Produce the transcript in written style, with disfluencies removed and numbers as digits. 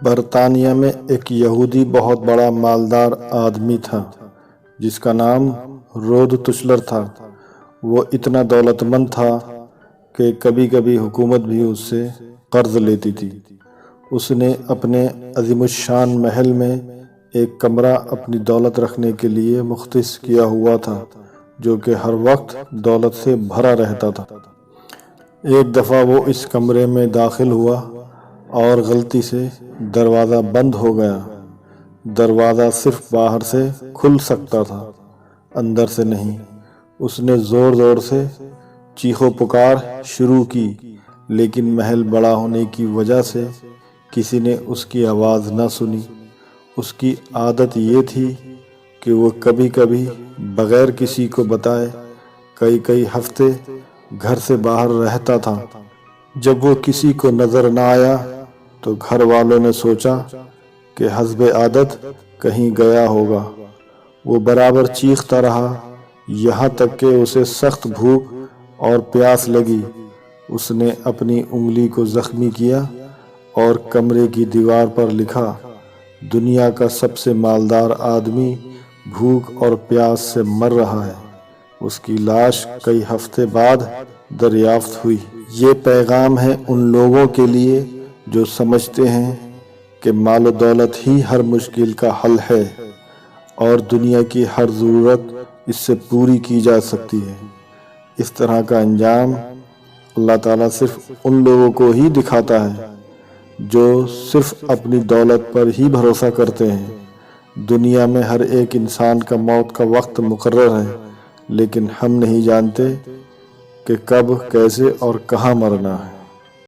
برطانیہ میں ایک یہودی بہت بڑا مالدار آدمی تھا جس کا نام رود تشلر تھا۔ وہ اتنا دولت مند تھا کہ کبھی کبھی حکومت بھی اس سے قرض لیتی تھی۔ اس نے اپنے عظیم الشان محل میں ایک کمرہ اپنی دولت رکھنے کے لیے مختص کیا ہوا تھا جو کہ ہر وقت دولت سے بھرا رہتا تھا۔ ایک دفعہ وہ اس کمرے میں داخل ہوا اور غلطی سے دروازہ بند ہو گیا۔ دروازہ صرف باہر سے کھل سکتا تھا، اندر سے نہیں۔ اس نے زور زور سے چیخو پکار شروع کی، لیکن محل بڑا ہونے کی وجہ سے کسی نے اس کی آواز نہ سنی۔ اس کی عادت یہ تھی کہ وہ کبھی کبھی بغیر کسی کو بتائے کئی ہفتے گھر سے باہر رہتا تھا۔ جب وہ کسی کو نظر نہ آیا تو گھر والوں نے سوچا کہ حسب عادت کہیں گیا ہوگا۔ وہ برابر چیختا رہا یہاں تک کہ اسے سخت بھوک اور پیاس لگی۔ اس نے اپنی انگلی کو زخمی کیا اور کمرے کی دیوار پر لکھا، دنیا کا سب سے مالدار آدمی بھوک اور پیاس سے مر رہا ہے۔ اس کی لاش کئی ہفتے بعد دریافت ہوئی۔ یہ پیغام ہے ان لوگوں کے لیے جو سمجھتے ہیں کہ مال و دولت ہی ہر مشکل کا حل ہے اور دنیا کی ہر ضرورت اس سے پوری کی جا سکتی ہے۔ اس طرح کا انجام اللہ تعالیٰ صرف ان لوگوں کو ہی دکھاتا ہے جو صرف اپنی دولت پر ہی بھروسہ کرتے ہیں۔ دنیا میں ہر ایک انسان کا موت کا وقت مقرر ہے، لیکن ہم نہیں جانتے کہ کب، کیسے اور کہاں مرنا ہے۔